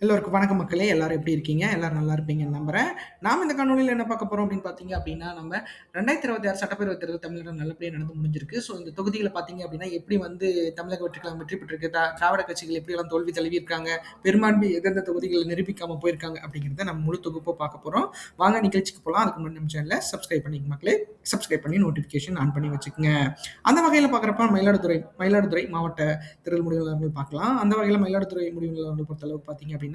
எல்லோருக்கும் வணக்கம் மக்களே! எல்லாரும் எப்படி இருக்கீங்க? எல்லாரும் நல்லா இருப்பீங்கன்னு நம்புறேன். நாம இந்த காணொளியில என்ன பார்க்க போறோம் அப்படின்னு பார்த்தீங்க அப்படின்னா, நம்ம 2026 சட்டப்பேரவைத் தேர்தல் தமிழகம் நல்லபடியா நடந்து முடிஞ்சிருக்கு. ஸோ இந்த தொகுதிகள பார்த்தீங்க அப்படின்னா, எப்படி வந்து தமிழக வெற்றிக் கழகம் வெற்றி பெற்றிருக்கு, திராவிட கட்சிகள் எப்படியெல்லாம் தோல்வி தழுவியிருக்காங்க, பெரும்பான்மை எந்தெந்த தொகுதிகள நிரூபிக்காம போயிருக்காங்க அப்படிங்கிறத நம்ம முழு தொகுப்பா பார்க்க போறோம். வாங்க நிகழ்ச்சிக்கு போலாம். அதுக்கு முன்னாடி நம்ம சேனல சப்ஸ்கிரைப் பண்ணிக்கங்க மக்களே. சப்ஸ்கிரைப் பண்ணி நோட்டிஃபிகேஷன் ஆன் பண்ணி வச்சுக்கங்க. அந்த வகையில பார்க்குறப்ப மயிலாடுதுறை மாவட்ட தேர்தல் முடிவு நிலவரங்கள் பார்க்கலாம். அந்த வகையில மயிலாடுதுறை முடிவு நிலவரங்கள் பொறுத்தளவுக்கு பார்த்தீங்க அப்படின்னா,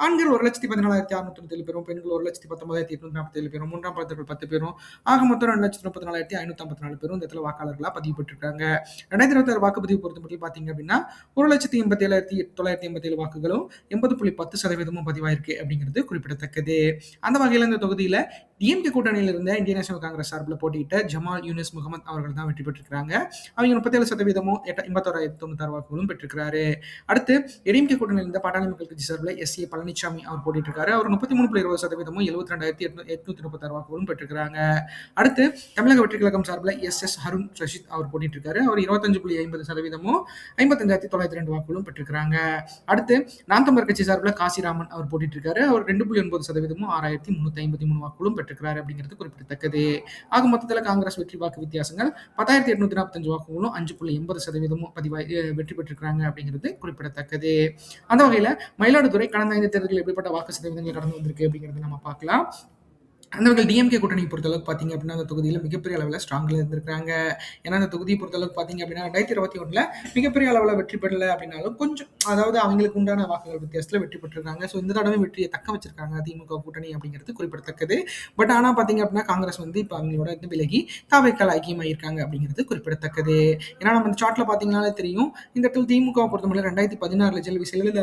ஆண்கள் 1,14,697 பேரும், பெண்கள் 1,19,847 பேரும், மூன்றாம் பாலினத்தவர்கள் 10 பேரும், ஆக மொத்தம் 2,34,554 பேரும் இந்த இடத்துல வாக்காளர்களா பதிவு பெற்றிருக்காங்க. 2026 வாக்குப்பதிவு பொறுத்தமட்டில் பார்த்தீங்க அப்படின்னா, 1,87,987 வாக்குகளும் 80.10% பதிவாயிருக்கு அப்படிங்கிறது குறிப்பிடத்தக்கது. அந்த வகையில இந்த தொகுதியில டிஎம்கே கூட்டணியில் இருந்த இந்தியன் நேஷனல் காங்கிரஸ் சார்பில் போட்டியிட்ட ஜமால் யூனிஸ் முகமது அவர்கள் தான் வெற்றி பெற்றிருக்காங்க. அவங்க 37% 81,096 வாக்குகளும் பெற்றிருக்கிறாரு. அடுத்து ஏடிஎம்கே கூட்டணியில் இருந்த பாட்டாளி மக்கள் கட்சி சார்பில் எஸ்.ஏ. பழனிசாமி அவர் போட்டிட்டு இருக்காரு. அவர் 33.20% 72,836 வாக்குகளும் பெற்றிருக்கிறாங்க. அடுத்து தமிழக வெற்றி கழகம் சார்பில் எஸ்.எஸ். ஹருண் ரஷீத் அவர் போட்டிட்டு இருக்காரு. அவர் 25.50% 55,902 வாக்குகளும் பெற்றிருக்கிறாங்க. அடுத்து நாம் தமிழர் கட்சி சார்பில் காசிராமன் அவர் போட்டிட்டு இருக்காரு. அவர் 2.9% 6,353 வாக்குகளும் பெற்றிருக்கிறாரு அப்படிங்கிறது குறிப்பிடத்தக்கது. ஆக மொத்தத்தில் காங்கிரஸ் வெற்றி வாக்கு வித்தியாசங்கள் 10,845 வாக்குகளும் 5.80% வெற்றி பெற்றிருக்கிறாங்க அப்படிங்கிறது குறிப்பிடத்தக்கது. அந்த வகையில மயிலாடுதுறை கடந்த 5 தேர்தல்களில் எப்படிப்பட்ட வாக்கு சதவீதங்கள் கடந்து வந்திருக்கு அப்படிங்கிறத நம்ம பார்க்கலாம். அந்த வகையில் டிஎம்கே கூட்டணி பொறுத்தளவுக்கு பார்த்தீங்க அப்படின்னா, அந்த தொகுதியில மிகப்பெரிய அளவில் ஸ்ட்ராங்ல இருந்திருக்காங்க. ஏன்னா, அந்த தொகுதியை பொறுத்தளவுக்கு பார்த்தீங்க அப்படின்னா, 2021ல மிகப்பெரிய அளவில் வெற்றி பெறல அப்படின்னாலும், கொஞ்சம் அதாவது அவங்களுக்கு உண்டான வாக்குகள் வித்தியாசத்துல வெற்றி பெற்றிருக்காங்க. ஸோ இந்த தடவை வெற்றியை தக்க வச்சிருக்காங்க திமுக கூட்டணி அப்படிங்கிறது குறிப்பிடத்தக்கது. பட் ஆனா பார்த்தீங்க அப்படின்னா, காங்கிரஸ் வந்து இப்ப அவங்களோட இருந்து விலகி தாவேக்கால ஐக்கியமாயிருக்காங்க அப்படிங்கிறது குறிப்பிடத்தக்கது. ஏன்னா நம்ம இந்த சார்ட்ல பார்த்தீங்கன்னாலே தெரியும், இந்த இடத்துல திமுகவை பொறுத்தமட்டில் 2016ல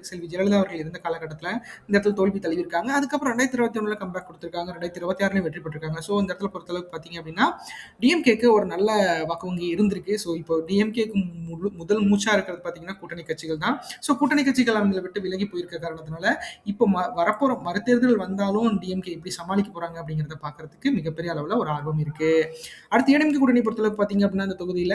செல்வி ஜெயலலிதா அவர்கள் இருந்த காலகட்டத்துல இந்த இடத்துல தோல்வி தழுவிருக்காங்க. அதுக்கப்புறம் 2021ல கம்பேக் கொடுத்திருக்காங்க. 2026லயும் வெற்றி பெற்றிருக்காங்க. ஸோ இந்த இடத்துல பொறுத்தளவுக்கு பார்த்தீங்க அப்படின்னா, டிஎம்கேக்கு ஒரு நல்ல வாக்கு வங்கி இருந்திருக்கு. ஸோ இப்போ டிஎம்கேக்கு முதல் மூச்சா இருக்கிறது பார்த்தீங்கன்னா கூட்டணி கட்சிகள் தான். ஸோ கூட்டணி கட்சிகள் அவங்களை விட்டு விலகி போயிருக்க காரணத்தினால இப்போ வரப்போற மறுதேர்தல் வந்தாலும் டிஎம்கே எப்படி சமாளிக்க போறாங்க அப்படிங்கிறத பார்க்கறதுக்கு மிகப்பெரிய அளவில் ஒரு ஆர்வம் இருக்கு. அடுத்து ஏடிஎம்கே கூட்டணி பொறுத்தளவுக்கு பார்த்தீங்க அப்படின்னா, அந்த தொகுதியில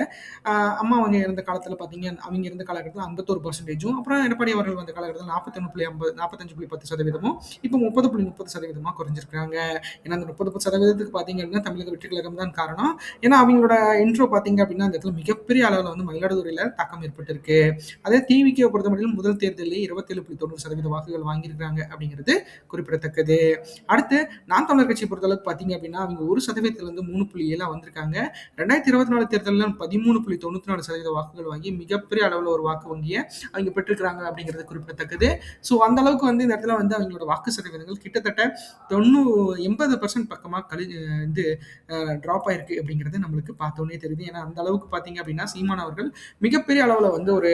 அம்மா அவங்க இருந்த காலத்தில் பார்த்தீங்க அவங்க இருந்த காலகட்டத்தில் 51%, அப்புறம் எடப்பாடி அவர்கள் வந்த காலகட்டத்தில் 45.10% இப்போ 30.30% குறைஞ்சிருக்காங்க. ஏன்னா அந்த 30% பார்த்தீங்க அப்படின்னா தமிழக வெற்றி கழகம் தான் காரணம். ஏன்னா அவங்களோட இன்ட்ரோ பார்த்தீங்க அப்படின்னா அந்த இடத்துல மிகப்பெரிய அளவில் வந்து மயிலாடுதுறையில தாக்கம் ஏற்பட்டிருக்கு. அதே டிவிகே பொறுத்தமட்டிலும் முதல் தேர்தலில் 27.90% வாக்குகள் வாங்கியிருக்காங்க அப்படிங்கிறது குறிப்பிடத்தக்கது. அடுத்து நாம் தமிழர் கட்சி பொறுத்தளவுக்கு பார்த்தீங்க அப்படின்னா அவங்க 1%லேருந்து 3.7 வந்திருக்காங்க. 2024 தேர்தலில் 13.94% வாக்குகள் வாங்கி மிகப்பெரிய அளவில் ஒரு வாக்கு வங்கியை அவங்க பெற்றிருக்கிறாங்க அப்படிங்கிறது குறிப்பிடத்தக்கது. ஸோ அந்த அளவுக்கு வந்து இந்த இடத்துல வந்து அவங்களோட வாக்கு சதவீதங்கள் கிட்டத்தட்ட 80% பக்கமா இது டிராப் ஆயிருக்கு அப்படிங்கிறது நம்மளுக்கு பார்த்தோன்னே தெரியுது. ஏன்னா அந்த அளவுக்கு பார்த்தீங்க அப்படின்னா சீமான் அவர்கள் மிகப்பெரிய அளவில் வந்து ஒரு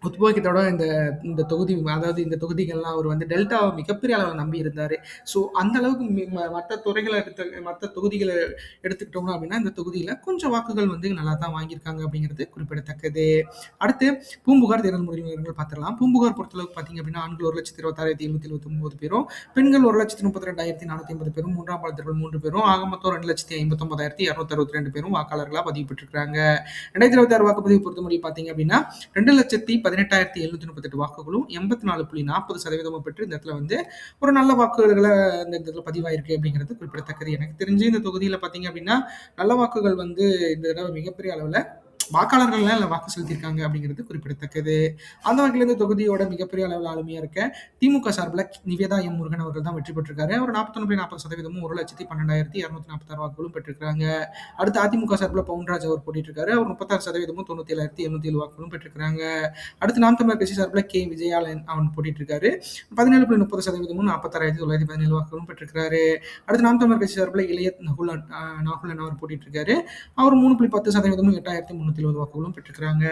உத்வேகத்தோட இந்த இந்த தொகுதி அதாவது இந்த தொகுதிகள்லாம் அவர் வந்து டெல்டாவை மிகப்பெரிய அளவில் நம்பி இருந்தார். ஸோ அந்த அளவுக்கு மற்ற துறைகளை மற்ற தொகுதிகளை எடுத்துக்கிட்டோம்னா அப்படின்னா இந்த தொகுதியில் கொஞ்சம் வாக்குகள் வந்து நல்லா தான் வாங்கியிருக்காங்க அப்படிங்கிறது குறிப்பிடத்தக்கது. அடுத்து பூம்புகார் தேர்தல் முடிவு விவரங்கள் பார்த்துடலாம். பூம்புகார் பொறுத்தளவுக்கு பார்த்தீங்க அப்படின்னா ஆண்கள் 1,26,779 பேரும், பெண்கள் 1,32,450 பேரும், மூன்றாம் பாலினத்தவர்கள் 3 பேரும், ஆக மொத்தம் 2,59,262 பேரும் வாக்காளர்களாக பதிவு பெற்றிருக்கிறாங்க. 2026 வாக்குப்பதிவு பொறுத்தமட்டில் பார்த்தீங்க அப்படின்னா 2,18,738 வாக்குகளும் 84.40% பெற்று இந்த இடத்துல வந்து ஒரு நல்ல வாக்குகளை இந்த இடத்துல பதிவாயிருக்கு அப்படிங்கிறது குறிப்பிடத்தக்கது. எனக்கு தெரிஞ்சு இந்த தொகுதியில் பார்த்தீங்க அப்படின்னா நல்ல வாக்குகள் வந்து இந்த தடவை மிகப்பெரிய அளவில் வாக்காளர்கள் வாக்கு செலுத்தியிருக்காங்க அப்படிங்கிறது குறிப்பிடத்தக்கது. அந்த வகையில் இந்த தொகுதியோட மிகப்பெரிய அளவில் ஆளுமையா இருக்க திமுக சார்பில் நிவேதா எம் முருகன் அவர்கள் தான் வெற்றி பெற்றிருக்காரு. அவர் 41.40% 1,12,246 வாக்குகளும் பெற்றிருக்காங்க. அடுத்து அதிமுக சார்பில் பவுன்ராஜ் அவர் போட்டிட்டு இருக்காரு. அவர் 36% 97,707 வாக்குகளும் பெற்றிருக்காங்க. அடுத்து நாம் தமிழர் கட்சி சார்பில் கே விஜயாலன் அவன் போட்டிட்டு இருக்காரு. 17.30% 46,917 வாக்குகளும் பெற்றிருக்காரு. அடுத்து நாம் தமிழர் கட்சி சார்பில் இளைய நகுலன் அவர் போட்டிட்டு இருக்காரு. அவர் 3.10% 8,370 வாக்குகளும் பெற்றிருக்கிறாங்க.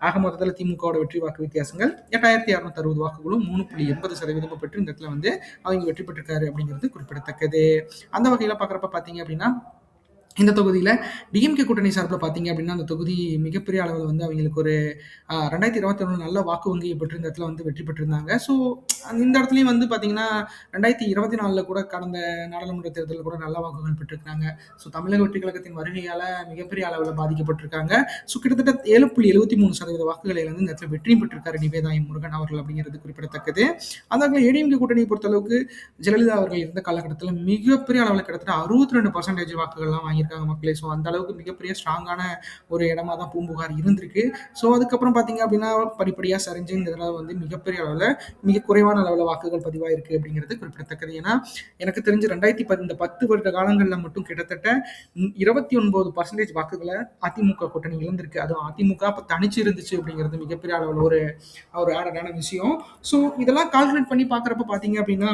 ஆக மொத்தத்தில் திமுகவோட வெற்றி வாக்கு வித்தியாசங்கள் 8,660 வாக்குகளும் 3.80% பெற்று இந்த இடத்துல வந்து அவங்க வெற்றி பெற்றிருக்காரு அப்படிங்கிறது குறிப்பிடத்தக்கது. அந்த வகையில பாக்குறப்ப பாத்தீங்க அப்படின்னா இந்த தொகுதியில டிஎம்கே கூட்டணி சார்பில பார்த்தீங்க அப்படின்னா, அந்த தொகுதி மிகப்பெரிய அளவுல வந்து அவங்களுக்கு ஒரு 2021 நல்ல வாக்கு வங்கிய பெற்று இந்த இடத்துல வந்து வெற்றி பெற்றிருந்தாங்க. ஸோ இந்த இடத்துலயும் வந்து பார்த்தீங்கன்னா, 2024ல கூட கடந்த நாடாளுமன்ற தேர்தல்ல கூட நல்ல வாக்குகள் பெற்றிருக்காங்க. ஸோ தமிழக வெற்றி கழகத்தின் வருகையால மிகப்பெரிய அளவுல பாதிக்கப்பட்டிருக்காங்க. ஸோ கிட்டத்தட்ட 7.73% வாக்குகளை இழந்து இந்த இடத்துல வெற்றியும் பெற்றிருக்காரு நிவேதா எம். முருகன் அவர்கள் அப்படிங்கிறது குறிப்பிடத்தக்கது. அந்த வகையில ஏடிஎம்கே கூட்டணியை பொறுத்தளவுக்கு ஜெயலலிதா அவர்கள் இருந்த காலகட்டத்தில மிகப்பெரிய அளவுல கிட்டத்தட்ட 62% வாக்குகள்லாம் வாங்கியிருக்காங்க மக்களே. ஸோ அந்த அளவுக்கு மிகப்பெரிய ஸ்ட்ராங்கான ஒரு இடமா தான் பூம்புகார் இருந்திருக்கு. ஸோ அதுக்கப்புறம் பார்த்தீங்க அப்படின்னா, படிப்படியா சரிஞ்சு இந்த தடவ வந்து மிகப்பெரிய அளவுல, மிக குறைவான அளவுல வாக்குகள் பதிவாயிருக்கு அப்படிங்கிறது குறிப்பிடத்தக்கது. ஏன்னா, எனக்கு தெரிஞ்சு இந்த 10 வருட காலங்கள்ல மட்டும் கிட்டத்தட்ட 29% வாக்குகள அதிமுக கூட்டணி இழந்திருக்கு. அதுவும் அதிமுக அப்ப தனிச்சு இருந்துச்சு அப்படிங்கிறது மிகப்பெரிய அளவுல ஒரு ஒரு ஆடடான விஷயம். ஸோ இதெல்லாம் கால்குலேட் பண்ணி பார்க்குறப்ப பார்த்தீங்க அப்படின்னா,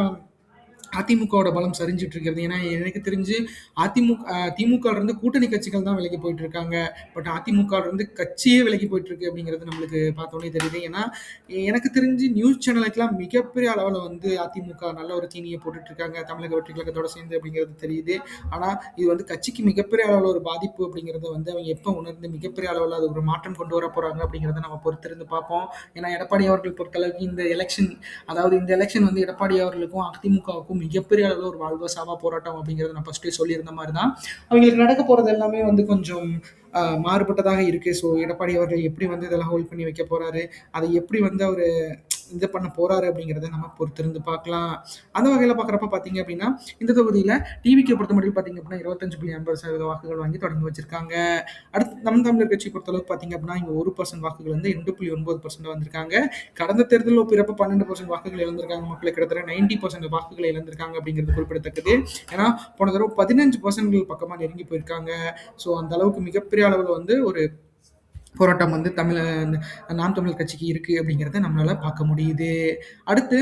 அதிமுகவோட பலம் சரிஞ்சுட்டு இருக்கிறது. ஏன்னா, எனக்கு தெரிஞ்சு திமுகலருந்து கூட்டணி கட்சிகள் தான் விலகி போயிட்டு இருக்காங்க. பட் அதிமுகலருந்து கட்சியே விலகி போயிட்டு இருக்கு அப்படிங்கிறது நம்மளுக்கு பார்த்தோனே தெரியுது. ஏன்னா, எனக்கு தெரிஞ்சு நியூஸ் சேனலுக்குலாம் மிகப்பெரிய அளவுல வந்து அதிமுக நல்ல ஒரு தீனிய போட்டுட்டு இருக்காங்க. தமிழக வெற்றி கழகத்தோட சேர்ந்து அப்படிங்கிறது தெரியுது. ஆனா, இது வந்து கட்சிக்கு மிகப்பெரிய அளவுல ஒரு பாதிப்பு அப்படிங்கிறத வந்து அவங்க எப்ப உணர்ந்து மிகப்பெரிய அளவுல அது ஒரு மாற்றம் கொண்டு வர போறாங்க அப்படிங்கிறத நம்ம பொறுத்திருந்து பார்ப்போம். ஏன்னா, எடப்பாடி அவர்கள் பொறுத்தளவுக்கு இந்த எலெக்ஷன் வந்து எடப்பாடி அவர்களுக்கும் அதிமுகவுக்கும் மிகப்பெரிய அளவுல ஒரு வாழ்வா சாவா போராட்டம் அப்படிங்கிறத நான் ஃபர்ஸ்ட்டே சொல்லியிருந்த மாதிரி தான். அவங்களுக்கு நடக்க போறது எல்லாமே வந்து கொஞ்சம் மாறுபட்டதாக இருக்கு. ஸோ எடப்பாடி அவர்கள் எப்படி வந்து இதெல்லாம் ஹோல்ட் பண்ணி வைக்க போறாரு, அதை எப்படி வந்து அவரு இது பண்ண போறாரு அப்படிங்கிறத நம்ம பொறுத்திருந்து பார்க்கலாம். அந்த வகையில பார்க்குறப்ப பார்த்தீங்க அப்படின்னா, இந்த தொகுதியில டிவிகே பொறுத்தமட்டில் பார்த்தீங்க அப்படின்னா 25.80% வாக்குகள் வாங்கி தொடங்கி வச்சிருக்காங்க. அடுத்து நம் தமிழர் கட்சி பொறுத்தளவுக்கு பார்த்தீங்க அப்படின்னா, இங்க 1% வாக்குகள் வந்து 2.9% வந்திருக்காங்க. கடந்த தேர்தலில் ஒப்பிடுறப்ப 12% வாக்குகள் இழந்திருக்காங்க மக்களே. கிட்டத்தட்ட 90% வாக்குகளை இழந்திருக்காங்க அப்படிங்கிறது குறிப்பிடத்தக்கது. ஏன்னா, போன தடவை 15% பக்கமா நெருங்கி போயிருக்காங்க. ஸோ அந்த அளவுக்கு மிகப்பெரிய அளவுல வந்து ஒரு போராட்டம் வந்து நாம் தமிழர் கட்சிக்கு இருக்கு அப்படிங்கிறத நம்மளால பார்க்க முடியுது. அடுத்து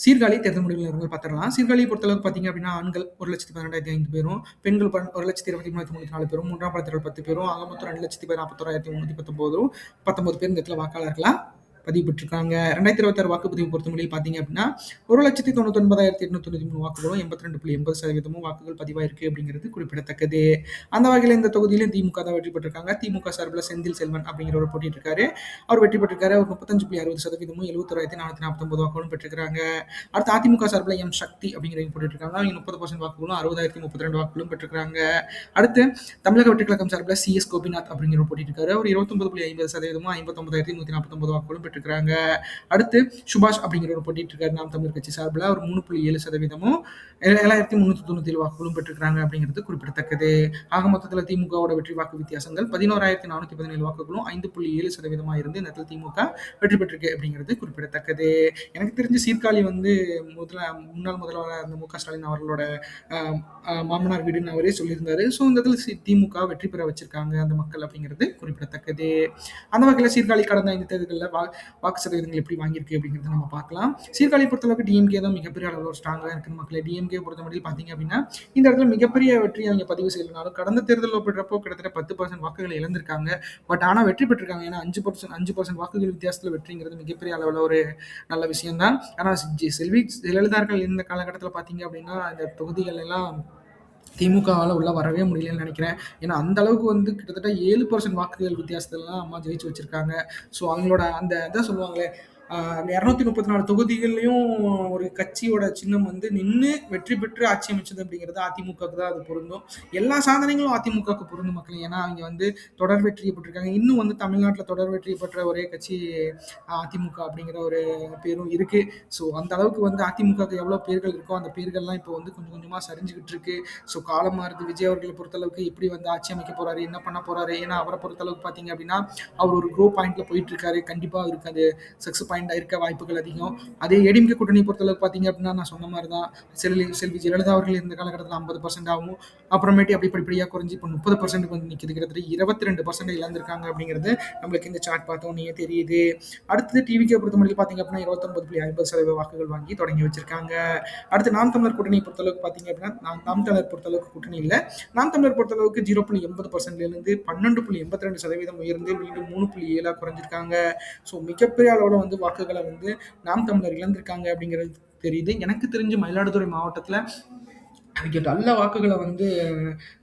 சீர்காழி தேர்தல் முடிவு விவரங்கள் பார்த்துடலாம். சீர்காழியை பொறுத்தளவுக்கு பார்த்தீங்க அப்படின்னா, ஆண்கள் 1,12,500 பேரும், பெண்கள் 1,23,304 பேரும், மூன்றாம் பாலினத்தவர்கள் 10 பேரும், ஆக மொத்தம் 2,41,319 19 பேர் இந்த இடத்துல வாக்காளர்களா பதிவு பெற்றிருக்காங்க. 2026 வாக்குப்பதிவு பொறுத்தவரையில் பார்த்தீங்க அப்படின்னா, 1,99,893 வாக்குகளும் 82.80% வாக்குகள் பதிவாயிருக்கு அப்படிங்கிறது குறிப்பிடத்தக்கது. அந்த வகையில இந்த தொகுதியிலும் திமுக தான் வெற்றி பெற்றிருக்காங்க. திமுக சார்பில் செந்தில் செல்வன் அப்படிங்கிறவர் போட்டிட்டு இருக்காரு. அவர் வெற்றி பெற்றிருக்காரு. அவர் 35.60%, 71,449 வாக்குகளும் பெற்றிருக்காங்க. அடுத்து அதிமுக சார்பில் எம் சக்தி அப்படிங்கிறவங்க போட்டிட்டு இருக்காங்க. அவங்க 30% வாக்குகளும் 60,032 வாக்குகளும் பெற்றிருக்காங்க. அடுத்து தமிழக வெற்றி கழகம் சார்பில் சிஎஸ் கோபிநாத் அப்படிங்கிறவர் போட்டிட்டு இருக்காரு. அவர் 29.50%, 59,149 வாக்குகளும் பெற்றிருக்காங்க. அடுத்து சுபாஷ் அப்படிங்கிறவர் போட்டிட்டு இருக்காரு நாம் தமிழர் கட்சி சார்பில். அவர் 3.7%, 7,397 வாக்குகளும் பெற்றிருக்காங்க அப்படிங்கிறது குறிப்பிடத்தக்கது. ஆக மொத்தத்தில் திமுகவோட வெற்றி வாக்கு வித்தியாசங்கள் 11,417 வாக்குகளும் 5.7% இருந்து இந்த இடத்துல திமுக வெற்றி பெற்றிருக்கு அப்படிங்கிறது குறிப்பிடத்தக்கது. எனக்கு தெரிஞ்சு சீர்காழி வந்து முன்னாள் முதல்வராக இருந்த மு க ஸ்டாலின் அவர்களோட மாமனார் வீடுன்னு அவரே சொல்லியிருந்தாரு. ஸோ இந்த இடத்துல திமுக வெற்றி பெற வச்சிருக்காங்க அந்த மக்கள் அப்படிங்கிறது குறிப்பிடத்தக்கது. அந்த வகையில் சீர்காழி கடந்த 5 தேர்தல்களில் வாக்கு சதவீதங்கள் எப்படி வாங்கியிருக்கு அப்படிங்கிறத நம்ம பார்க்கலாம். சீர்காழி பொறுத்தளவுக்கு டிஎம்கே தான் மிகப்பெரிய அளவில் ஒரு ஸ்ட்ராங்காக இருக்குது மக்களே. டிஎம்கே பொறுத்தமட்டில் பார்த்தீங்க அப்படின்னா, இந்த இடத்துல மிகப்பெரிய வெற்றி அவங்க பதிவு செய்யலனாலும் கடந்த தேர்தலில் ஒப்பிடுறப்போ கிட்டத்தட்ட 10% வாக்குகளை இழந்திருக்காங்க. பட் ஆனால் வெற்றி பெற்றிருக்காங்க. ஏன்னா 5% வாக்குகள் வித்தியாசத்தில் வெற்றிங்கிறது மிகப்பெரிய அளவில் ஒரு நல்ல விஷயம் தான். ஆனால் ஜெயலலிதார்கள் இந்த காலகட்டத்தில் பார்த்தீங்க அப்படின்னா, இந்த தொகுதிகள் எல்லாம் திமுகவால உள்ள வரவே முடியலன்னு நினைக்கிறேன். ஏன்னா அந்த அளவுக்கு வந்து கிட்டத்தட்ட 7% வாக்குகள் வித்தியாசத்துலலாம் அம்மா ஜெயிச்சு வச்சிருக்காங்க. ஸோ அவங்களோட அந்த அதான் சொல்லுவாங்களே, 234 தொகுதிகள்லயும் ஒரு கட்சியோட சின்னம் வந்து நின்னு வெற்றி பெற்று ஆட்சி அமைச்சது அப்படிங்கிறது அதிமுகவுக்கு தான் அது பொருந்தும். எல்லா சாதனைகளும் அதிமுகவுக்கு பொருந்தும் மக்களே. ஏன்னா அவங்க வந்து தொடர் வெற்றியை பெற்றிருக்காங்க. இன்னும் வந்து தமிழ்நாட்டுல தொடர் வெற்றி பெற்ற ஒரே கட்சி அதிமுக அப்படிங்கிற ஒரு பேரும் இருக்கு. ஸோ அந்த அளவுக்கு வந்து அதிமுகவுக்கு எவ்வளோ பேர்கள் இருக்கோ அந்த பேர்கள்லாம் இப்போ வந்து கொஞ்சம் கொஞ்சமா சரிஞ்சுக்கிட்டு இருக்கு. ஸோ காலம் மாறுது. விஜய் அவர்களை பொறுத்தளவுக்கு எப்படி வந்து ஆட்சி அமைக்க போறாரு, என்ன பண்ண போறாரு? ஏன்னா அவரை பொறுத்தளவுக்கு பார்த்தீங்க அப்படின்னா, அவர் ஒரு க்ரோ பாயிண்ட்ல போயிட்டு இருக்காரு. கண்டிப்பா அவருக்கு அது சக்ஸஸ் பாயிண்டா இருக்க வாய்ப்புகள் அதிகம். அதே ஏடிஎம்கே கூட்டணி பொறுத்தளவுக்கு பார்த்தீங்க அப்படின்னா, நான் சொன்ன மாதிரி தான் செல்வி ஜெயலலிதா அவர்கள் இந்த காலகட்டத்தில் 50% ஆகும். அப்புறமேட்டு அப்படி படிப்படியாக குறைஞ்சி இப்போ 30% வந்து நிற்கிது. கிட்டத்தட்ட 22% இழந்திருக்காங்க அப்படிங்கிறது நம்மளுக்கு இந்த சார்ட் பார்த்தோன்னே தெரியுது. அடுத்தது டிவிக்கே பொறுத்த மட்டும் பார்த்தீங்க அப்படின்னா 29.50% வாக்குகள் வாங்கி தொடங்கி வச்சிருக்காங்க. அடுத்து நாம் தமிழர் கூட்டணி பொறுத்தளவுக்கு பார்த்தீங்க அப்படின்னா, நாம் தமிழர் பொறுத்தளவுக்கு கூட்டணி இல்லை. நாம் தமிழர் பொறுத்தளவுக்கு 0.80%லேருந்து 12.82% உயர்ந்து மீண்டும் 3.7 குறைஞ்சிருக்காங்க. ஸோ மிகப்பெரிய அளவில் வந்து வாக்குகளை வந்து நாம் தமிழர் இழந்திருக்காங்க அப்படிங்கிறது தெரியுது. எனக்கு தெரிஞ்சு மயிலாடுதுறை மாவட்டத்தில் அதுக்கு நல்ல வாக்குகள வந்து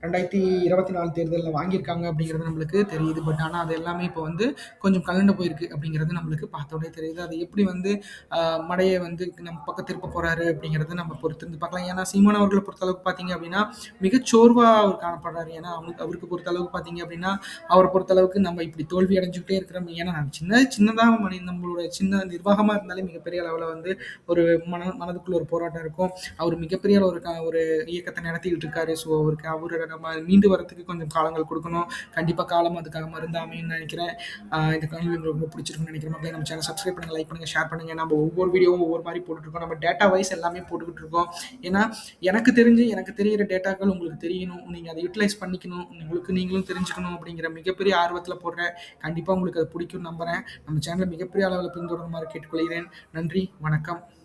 2024 தேர்தல்ல வாங்கியிருக்காங்க அப்படிங்கிறது நம்மளுக்கு தெரியுது. பட் ஆனா அது எல்லாமே இப்போ வந்து கொஞ்சம் கலண்டு போயிருக்கு அப்படிங்கிறது நம்மளுக்கு பார்த்தோனே தெரியுது. அது எப்படி வந்து அ மடைய வந்து நம்ம பக்கம் திருப்ப போறாரு அப்படிங்கிறத நம்ம பொறுத்திருந்து பார்க்கலாம். ஏன்னா சீமான் அவர்கள பொறுத்தளவுக்கு பார்த்தீங்க அப்படின்னா, மிகச் சோர்வா அவர் காணப்படுறாரு. ஏன்னா அவருக்கு பொறுத்தளவுக்கு பார்த்தீங்க அப்படின்னா, அவர பொறுத்தளவுக்கு நம்ம இப்படி தோல்வி அடைஞ்சுக்கிட்டே இருக்கிறோம். ஏன்னா நான் சின்னதா நம்மளோட சின்ன நிர்வாகமா இருந்தாலே மிகப்பெரிய அளவுல வந்து ஒரு மனதுக்குள்ள ஒரு போராட்டம் இருக்கும். அவர் மிகப்பெரிய ஒரு இயக்கத்தை நடத்திக்கிட்டு இருக்காரு. ஸோ அவரோட நம்ம மீண்டு வரத்துக்கு கொஞ்சம் காலங்கள் கொடுக்கணும். கண்டிப்பா காலம் அதுக்காக மருந்து அமையும்னு நினைக்கிறேன். இந்த காணொலி உங்களுக்கு ரொம்ப பிடிச்சிருக்கும்னு நினைக்கிறேன். மக்களே நம்ம சேனல் சப்ஸ்கிரைப் பண்ணுங்க, லைக் பண்ணுங்க, ஷேர் பண்ணுங்க. நம்ம ஒவ்வொரு வீடியோவும் ஒவ்வொரு மாதிரி போட்டுட்டு இருக்கோம். நம்ம டேட்டா வைஸ் எல்லாமே போட்டுக்கிட்டு இருக்கோம். ஏன்னா எனக்கு தெரியிற டேட்டாக்கள் உங்களுக்கு தெரியணும். நீங்க அதை யூட்டிலைஸ் பண்ணிக்கணும். உங்களுக்கு நீங்களும் தெரிஞ்சுக்கணும் அப்படிங்கிற மிகப்பெரிய ஆர்வத்துல போடுறேன். கண்டிப்பா உங்களுக்கு அது பிடிக்கும்னு நம்புறேன். நம்ம சேனலை மிகப்பெரிய அளவில் பின்தொடருமாறு கேட்டுக்கொள்கிறேன். நன்றி, வணக்கம்.